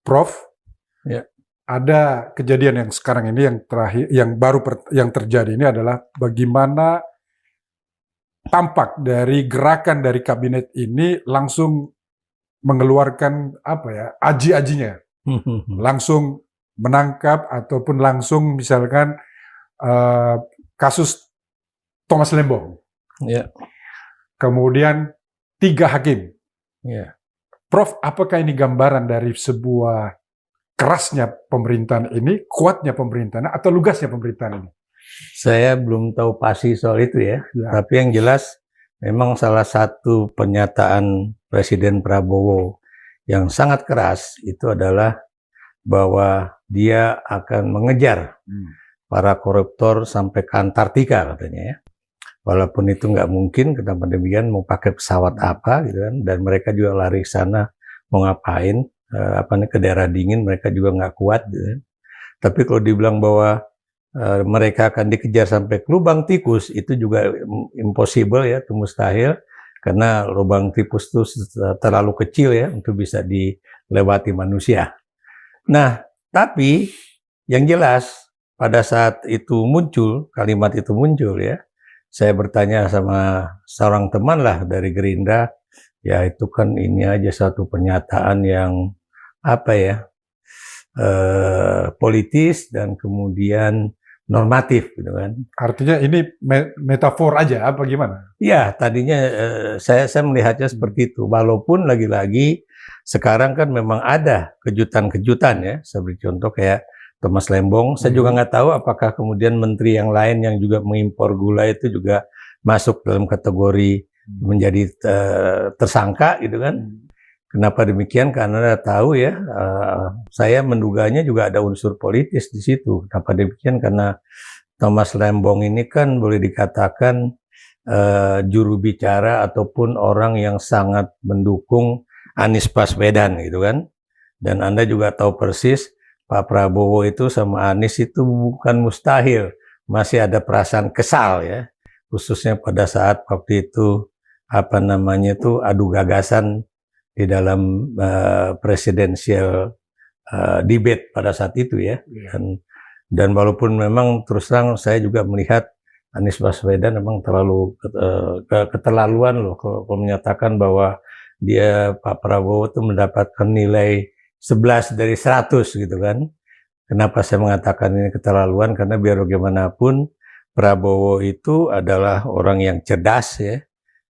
Prof, Ya. ada kejadian yang sekarang ini yang terakhir, yang terjadi ini adalah bagaimana tampak dari gerakan dari kabinet ini langsung mengeluarkan aji-ajinya, langsung menangkap ataupun langsung misalkan kasus Thomas Lembong. Ya. Kemudian 3 hakim. Ya. Prof, apakah ini gambaran dari sebuah kerasnya pemerintahan ini, kuatnya pemerintahan, atau lugasnya pemerintahan ini? Saya belum tahu pasti soal itu ya. Tapi yang jelas memang salah satu pernyataan Presiden Prabowo yang sangat keras itu adalah bahwa dia akan mengejar para koruptor sampai ke Antartika katanya ya. Walaupun itu nggak mungkin, kenapa demikian, mau pakai pesawat apa gitu kan, dan mereka juga lari ke sana mau ngapain, ke daerah dingin, mereka juga nggak kuat gitu kan. Tapi kalau dibilang bahwa mereka akan dikejar sampai ke lubang tikus, itu juga impossible ya, itu mustahil, karena lubang tikus itu terlalu kecil ya untuk bisa dilewati manusia. Nah, tapi yang jelas pada saat itu muncul, kalimat itu muncul ya, saya bertanya sama seorang teman lah dari Gerindra, ya itu kan ini aja satu pernyataan yang politis dan kemudian normatif gitu kan. Artinya ini metafor aja apa gimana? Ya, tadinya saya melihatnya seperti itu. Walaupun lagi-lagi sekarang kan memang ada kejutan-kejutan ya. Seperti contoh kayak Thomas Lembong. Saya juga nggak tahu apakah kemudian menteri yang lain yang juga mengimpor gula itu juga masuk dalam kategori menjadi tersangka gitu kan. Kenapa demikian? Karena tahu ya, saya menduganya juga ada unsur politis di situ. Kenapa demikian? Karena Thomas Lembong ini kan boleh dikatakan juru bicara ataupun orang yang sangat mendukung Anies Baswedan gitu kan. Dan Anda juga tahu persis Pak Prabowo itu sama Anies itu bukan mustahil, masih ada perasaan kesal ya, khususnya pada saat waktu itu adu gagasan di dalam presidensial debate pada saat itu ya. Dan walaupun memang terus terang saya juga melihat Anies Baswedan memang terlalu keterlaluan loh kalau menyatakan bahwa dia Pak Prabowo itu mendapatkan nilai 11 dari 100 gitu kan. Kenapa saya mengatakan ini keterlaluan? Karena biar bagaimanapun Prabowo itu adalah orang yang cerdas ya,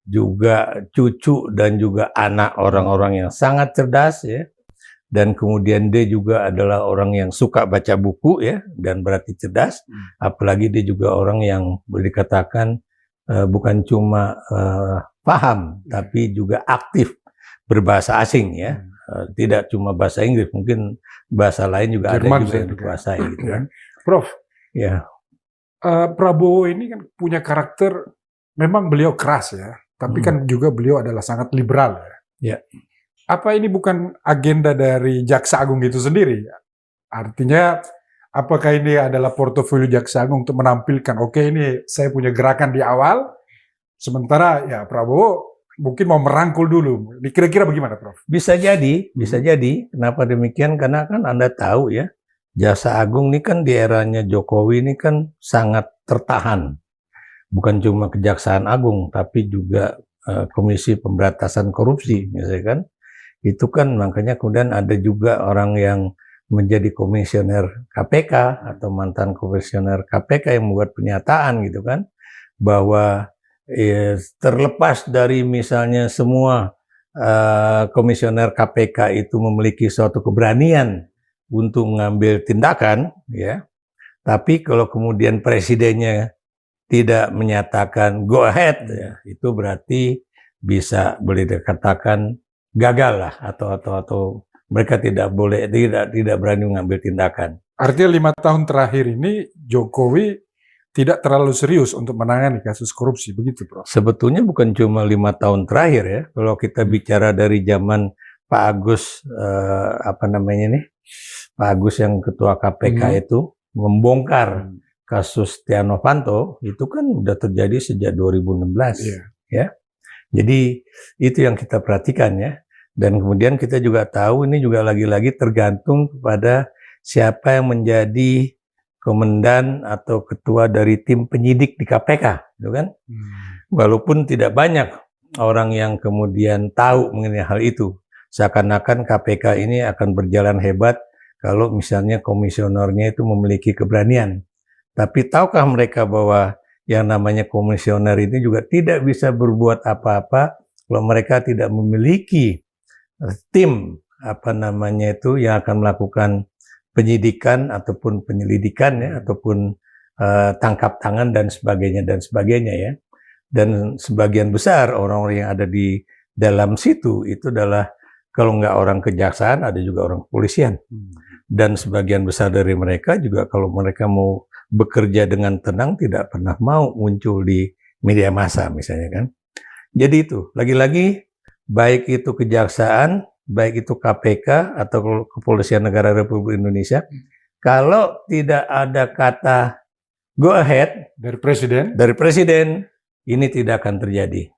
juga cucu dan juga anak orang-orang yang sangat cerdas ya, dan kemudian dia juga adalah orang yang suka baca buku ya, dan berarti cerdas. Apalagi dia juga orang yang boleh dikatakan bukan cuma paham, tapi juga aktif berbahasa asing ya. Tidak cuma bahasa Inggris, mungkin bahasa lain juga Jerman ada juga yang dikuasai gitu kan. Prof, ya. Prabowo ini kan punya karakter, memang beliau keras ya, tapi kan juga beliau adalah sangat liberal ya. Ya. Apa ini bukan agenda dari Jaksa Agung itu sendiri? Artinya, apakah ini adalah portofolio Jaksa Agung untuk menampilkan, oke ini saya punya gerakan di awal, sementara ya Prabowo mungkin mau merangkul dulu. Kira-kira bagaimana, Prof? Bisa jadi, bisa jadi. Kenapa demikian? Karena kan Anda tahu ya, Jaksa Agung ini kan di eranya Jokowi ini kan sangat tertahan. Bukan cuma Kejaksaan Agung, tapi juga Komisi Pemberantasan Korupsi, misalnya kan. Itu kan makanya kemudian ada juga orang yang menjadi komisioner KPK atau mantan komisioner KPK yang membuat pernyataan gitu kan, bahwa terlepas dari misalnya semua komisioner KPK itu memiliki suatu keberanian untuk mengambil tindakan, ya, tapi kalau kemudian presidennya tidak menyatakan go ahead, ya, itu berarti bisa boleh dikatakan gagal lah, atau mereka tidak berani mengambil tindakan. Artinya 5 tahun terakhir ini Jokowi tidak terlalu serius untuk menangani kasus korupsi, begitu, Prof? Sebetulnya bukan cuma 5 tahun terakhir ya. Kalau kita bicara dari zaman Pak Agus, Pak Agus yang ketua KPK itu membongkar kasus Setia Novanto, itu kan udah terjadi sejak 2016, ya. Jadi itu yang kita perhatikan ya. Dan kemudian kita juga tahu ini juga lagi-lagi tergantung kepada siapa yang menjadi komandan atau ketua dari tim penyidik di KPK, gitu kan? Walaupun tidak banyak orang yang kemudian tahu mengenai hal itu. Seakan-akan KPK ini akan berjalan hebat kalau misalnya komisionernya itu memiliki keberanian. Tapi tahukah mereka bahwa yang namanya komisioner ini juga tidak bisa berbuat apa-apa kalau mereka tidak memiliki tim yang akan melakukan penyidikan ataupun penyelidikan ya, ataupun tangkap tangan dan sebagainya ya. Dan sebagian besar orang-orang yang ada di dalam situ itu adalah kalau nggak orang kejaksaan, ada juga orang kepolisian. Dan sebagian besar dari mereka juga kalau mereka mau bekerja dengan tenang tidak pernah mau muncul di media massa misalnya kan. Jadi itu, lagi-lagi baik itu kejaksaan, baik itu KPK atau Kepolisian Negara Republik Indonesia, kalau tidak ada kata go ahead dari presiden, ini tidak akan terjadi.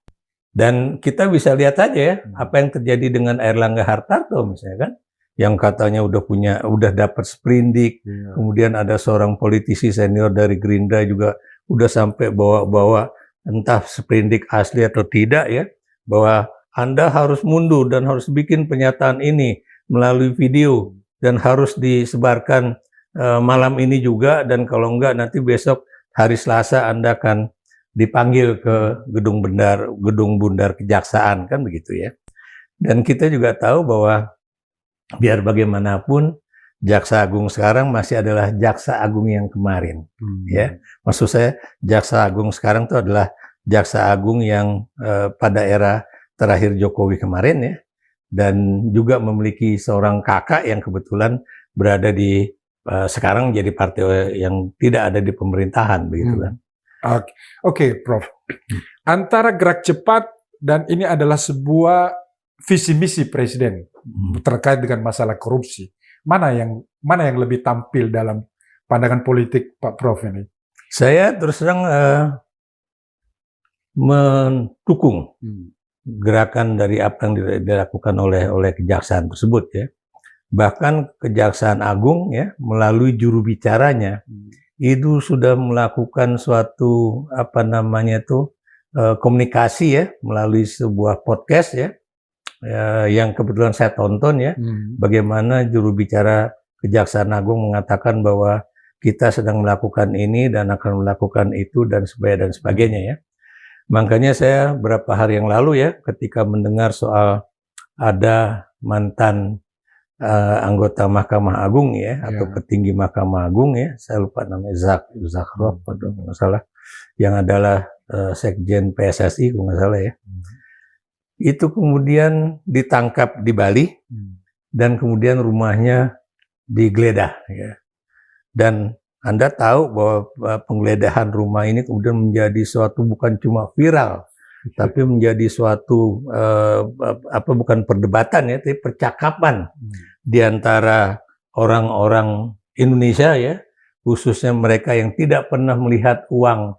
Dan kita bisa lihat aja ya, apa yang terjadi dengan Airlangga Hartarto misalnya kan, yang katanya udah dapat sprindik, kemudian ada seorang politisi senior dari Gerindra juga udah sampai bawa-bawa entah sprindik asli atau tidak ya, bahwa Anda harus mundur dan harus bikin pernyataan ini melalui video dan harus disebarkan malam ini juga, dan kalau enggak nanti besok hari Selasa Anda akan dipanggil ke gedung bundar kejaksaan kan begitu ya. Dan kita juga tahu bahwa biar bagaimanapun Jaksa Agung sekarang masih adalah Jaksa Agung yang kemarin ya. Maksud saya Jaksa Agung sekarang itu adalah Jaksa Agung yang pada era terakhir Jokowi kemarin ya, dan juga memiliki seorang kakak yang kebetulan berada di sekarang jadi partai yang tidak ada di pemerintahan begitu kan. Oke, Prof. Antara gerak cepat dan ini adalah sebuah visi misi presiden terkait dengan masalah korupsi. Mana yang lebih tampil dalam pandangan politik Pak Prof ini? Saya terus terang mendukung gerakan dari apa yang dilakukan oleh kejaksaan tersebut ya. Bahkan Kejaksaan Agung ya melalui juru bicaranya itu sudah melakukan suatu komunikasi ya melalui sebuah podcast ya, yang kebetulan saya tonton ya, bagaimana juru bicara Kejaksaan Agung mengatakan bahwa kita sedang melakukan ini dan akan melakukan itu dan sebagainya ya. Makanya saya beberapa hari yang lalu ya, ketika mendengar soal ada mantan anggota Mahkamah Agung ya, atau petinggi Mahkamah Agung ya, saya lupa namanya Zakrof atau nggak salah, yang adalah Sekjen PSSI kalau nggak salah ya. Itu kemudian ditangkap di Bali dan kemudian rumahnya digeledah ya. Dan Anda tahu bahwa penggeledahan rumah ini kemudian menjadi suatu bukan cuma viral, tapi menjadi suatu bukan perdebatan ya, tapi percakapan di antara orang-orang Indonesia ya, khususnya mereka yang tidak pernah melihat uang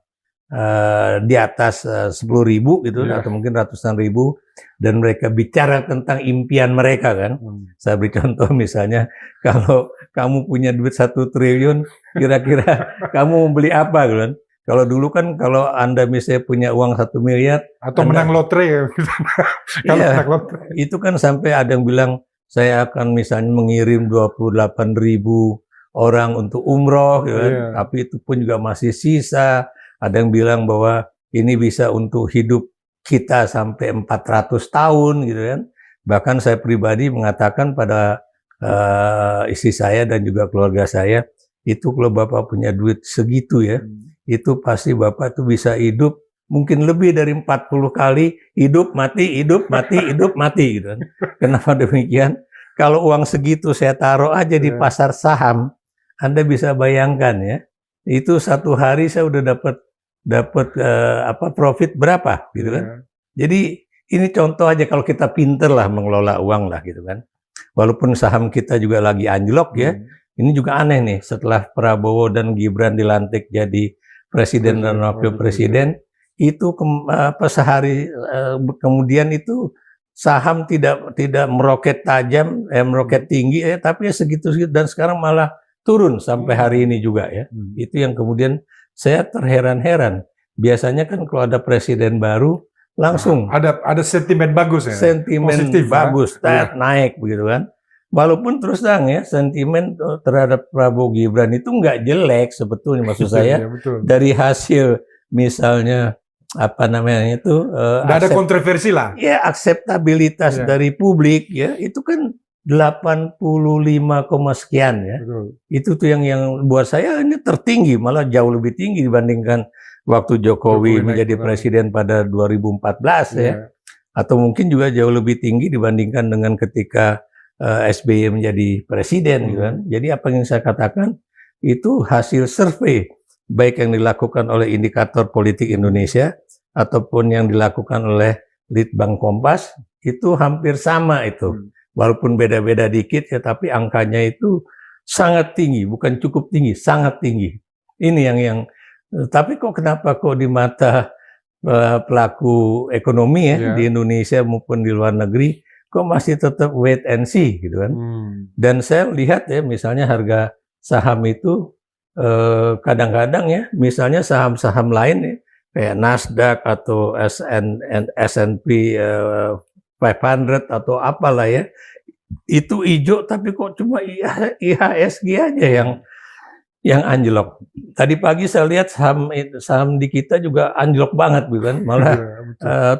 di atas 10.000 gitu atau mungkin ratusan ribu, dan mereka bicara tentang impian mereka kan. Saya beri contoh misalnya, kalau kamu punya duit 1 triliun, kira-kira kamu mau beli apa kan? Kalau dulu kan kalau Anda misalnya punya uang 1 miliar atau menang lotre ya. Kalau menang lotre. Itu kan sampai ada yang bilang saya akan misalnya mengirim 28.000 orang untuk umroh gitu kan. Tapi itu pun juga masih sisa. Ada yang bilang bahwa ini bisa untuk hidup kita sampai 400 tahun gitu kan. Bahkan saya pribadi mengatakan pada istri saya dan juga keluarga saya, itu kalau Bapak punya duit segitu ya, itu pasti Bapak tuh bisa hidup mungkin lebih dari 40 kali, hidup mati hidup mati gitu kan. Kenapa demikian? Kalau uang segitu saya taruh aja di pasar saham, Anda bisa bayangkan ya, itu satu hari saya udah dapat profit berapa gitu kan. Jadi ini contoh aja kalau kita pinter lah mengelola uang lah gitu kan. Walaupun saham kita juga lagi anjlok ya, ini juga aneh nih, setelah Prabowo dan Gibran dilantik jadi presiden dan wakil presiden, itu sehari kemudian itu saham tidak meroket tajam, meroket tinggi, tapi ya segitu-segitu, dan sekarang malah turun sampai hari ini juga ya. Itu yang kemudian saya terheran-heran. Biasanya kan kalau ada presiden baru langsung ada sentimen bagus ya. Sentimen Positif, bagus, naik begitu kan. Walaupun terus terang ya, sentimen terhadap Prabowo Gibran itu nggak jelek sebetulnya, maksud saya. Ya, betul. Dari hasil misalnya apa namanya itu nggak ada kontroversi lah. Ya, akseptabilitas dari publik ya, itu kan 85, sekian ya. Betul. Itu tuh yang buat saya ini tertinggi, malah jauh lebih tinggi dibandingkan waktu Jokowi menjadi presiden pada 2014 ya. Atau mungkin juga jauh lebih tinggi dibandingkan dengan ketika SBY menjadi presiden gitu kan. Jadi apa yang saya katakan itu hasil survei baik yang dilakukan oleh Indikator Politik Indonesia ataupun yang dilakukan oleh Litbang Kompas itu hampir sama itu. Walaupun beda-beda dikit ya, tapi angkanya itu sangat tinggi, bukan cukup tinggi, sangat tinggi. Ini yang tapi kenapa di mata pelaku ekonomi ya di Indonesia maupun di luar negeri kok masih tetap wait and see gitu kan. Dan saya lihat ya misalnya harga saham itu kadang-kadang ya misalnya saham-saham lain ya kayak Nasdaq atau S&P 500 atau apalah ya itu hijau, tapi kok cuma IHSG aja yang anjlok. Tadi pagi saya lihat saham di kita juga anjlok banget bukan, malah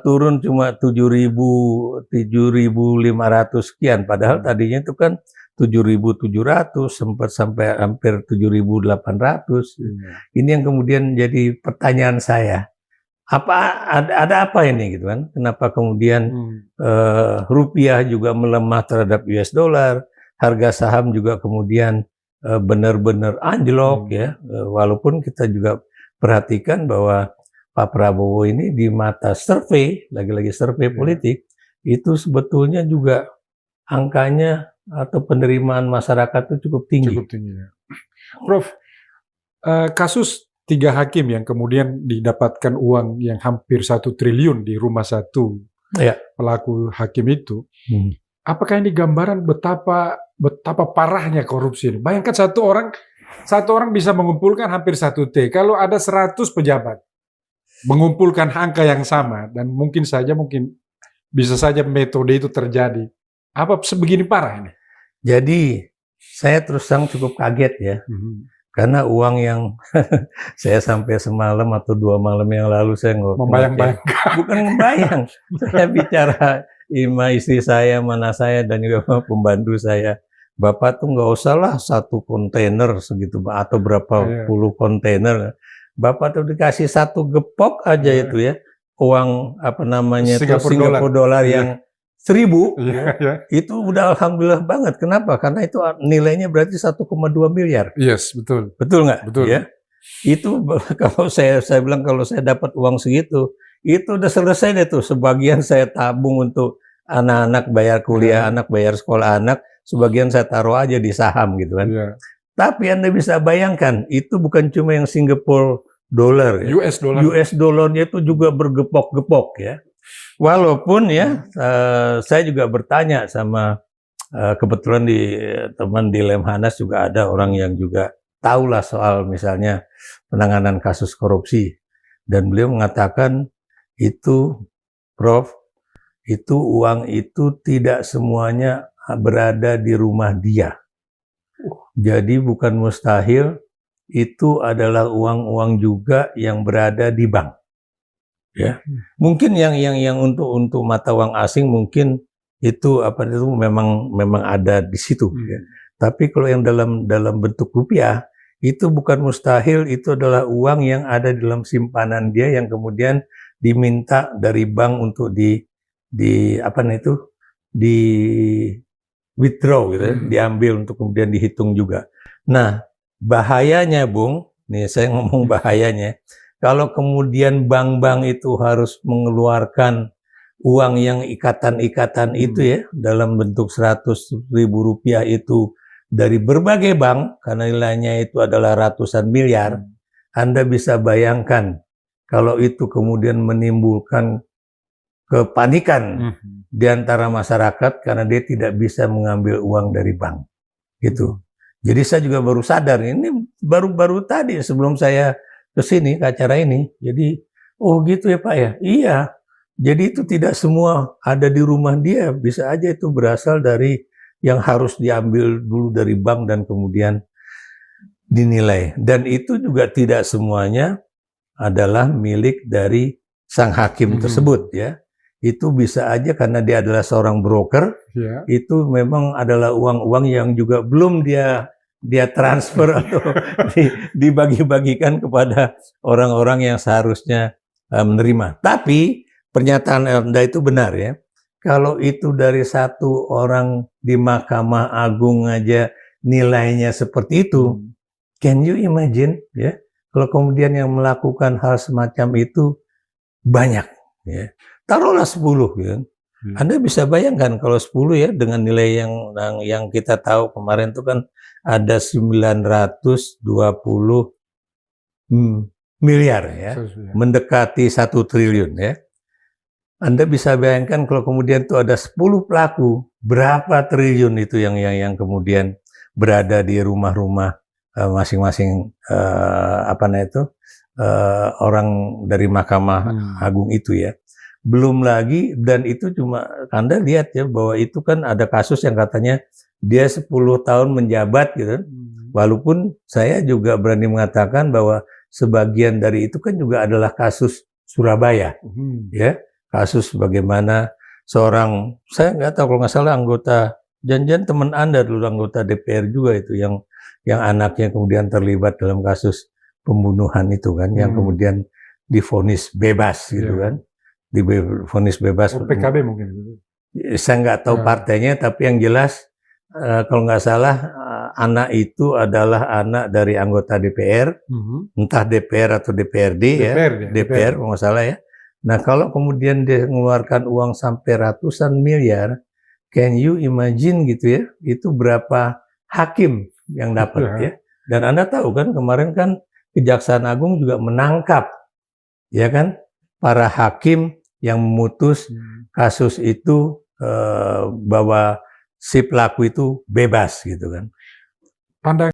turun cuma 7.500 sekian, padahal tadinya itu kan 7.700, sempat sampai hampir 7.800. Ini yang kemudian jadi pertanyaan saya. Ada apa ini gitu kan? Kenapa kemudian rupiah juga melemah terhadap US dollar, harga saham juga kemudian benar-benar anjlok ya, walaupun kita juga perhatikan bahwa Pak Prabowo ini di mata survei, lagi-lagi survei politik, itu sebetulnya juga angkanya atau penerimaan masyarakat itu cukup tinggi. Cukup tinggi ya. Prof, kasus 3 hakim yang kemudian didapatkan uang yang hampir 1 triliun di rumah satu pelaku hakim itu, apakah ini gambaran betapa parahnya korupsi ini? Bayangkan satu orang bisa mengumpulkan hampir 1 T. Kalau ada 100 pejabat mengumpulkan angka yang sama, dan mungkin bisa saja metode itu terjadi. Apa sebegini parah ini? Jadi saya terus terang cukup kaget ya. Karena uang yang saya sampai semalam atau 2 malam yang lalu saya membayang-bayang. Bukan membayang. Saya bicara sama istri saya, mana saya, dan juga pembantu saya. Bapak tuh nggak usah lah 1 kontainer segitu atau berapa puluh kontainer. Bapak tuh dikasih 1 gepok aja itu ya. Uang apa namanya Singapura dolar yang 1.000 itu udah alhamdulillah banget. Kenapa? Karena itu nilainya berarti 1,2 miliar. Yes, betul. Betul nggak? Betul. Ya. Itu kalau saya bilang kalau saya dapat uang segitu, itu udah selesai deh tuh. Sebagian saya tabung untuk anak-anak bayar kuliah, anak bayar sekolah anak, sebagian saya taruh aja di saham gitu kan. Tapi Anda bisa bayangkan, itu bukan cuma yang Singapore dollar. Ya. US dollarnya itu juga bergepok-gepok ya. Walaupun ya, saya juga bertanya sama kebetulan teman di Lemhanas juga ada orang yang juga tahulah soal misalnya penanganan kasus korupsi, dan beliau mengatakan itu, Prof, itu uang itu tidak semuanya berada di rumah dia. Jadi bukan mustahil itu adalah uang-uang juga yang berada di bank. Ya, mungkin yang untuk mata uang asing mungkin itu memang ada di situ. Ya. Tapi kalau yang dalam bentuk rupiah itu bukan mustahil, itu adalah uang yang ada di dalam simpanan dia yang kemudian diminta dari bank untuk di withdraw gitu, diambil untuk kemudian dihitung juga. Nah, bahayanya Bung, nih saya ngomong bahayanya. Kalau kemudian bank-bank itu harus mengeluarkan uang yang ikatan-ikatan itu ya, dalam bentuk 100.000 rupiah itu dari berbagai bank, karena nilainya itu adalah ratusan miliar, Anda bisa bayangkan kalau itu kemudian menimbulkan kepanikan di antara masyarakat karena dia tidak bisa mengambil uang dari bank. Gitu. Jadi saya juga baru sadar, ini baru-baru tadi sebelum saya ke sini, ke acara ini. Jadi, oh gitu ya Pak ya? Iya. Jadi itu tidak semua ada di rumah dia. Bisa aja itu berasal dari yang harus diambil dulu dari bank dan kemudian dinilai. Dan itu juga tidak semuanya adalah milik dari sang hakim tersebut ya. Itu bisa aja karena dia adalah seorang broker, itu memang adalah uang-uang yang juga belum dia transfer atau dibagi-bagikan kepada orang-orang yang seharusnya menerima. Tapi pernyataan Anda itu benar ya. Kalau itu dari satu orang di Mahkamah Agung aja nilainya seperti itu, can you imagine ya? Kalau kemudian yang melakukan hal semacam itu banyak ya. Taruhlah 10 ya. Anda bisa bayangkan kalau 10 ya dengan nilai yang kita tahu kemarin itu kan ada 920 miliar ya. Mendekati 1 triliun ya. Anda bisa bayangkan kalau kemudian itu ada 10 pelaku, berapa triliun itu yang kemudian berada di rumah-rumah masing-masing orang dari Mahkamah Agung itu ya. Belum lagi, dan itu cuma Anda lihat ya bahwa itu kan ada kasus yang katanya dia 10 tahun menjabat gitu. Walaupun saya juga berani mengatakan bahwa sebagian dari itu kan juga adalah kasus Surabaya. Ya, kasus bagaimana seorang, saya nggak tahu kalau nggak salah anggota, janjian teman Anda dulu anggota DPR juga itu yang anaknya kemudian terlibat dalam kasus pembunuhan itu kan, yang kemudian divonis bebas gitu kan. Divonis bebas. PKB mungkin. Saya nggak tahu partainya, tapi yang jelas kalau nggak salah anak itu adalah anak dari anggota DPR, entah DPR atau DPRD ya, DPR kalau nggak salah ya. Nah kalau kemudian dia mengeluarkan uang sampai ratusan miliar, can you imagine gitu ya, itu berapa hakim yang dapat ya. Dan Anda tahu kan kemarin kan Kejaksaan Agung juga menangkap ya kan para hakim yang memutus kasus itu bahwa si pelaku itu bebas gitu kan. Pandang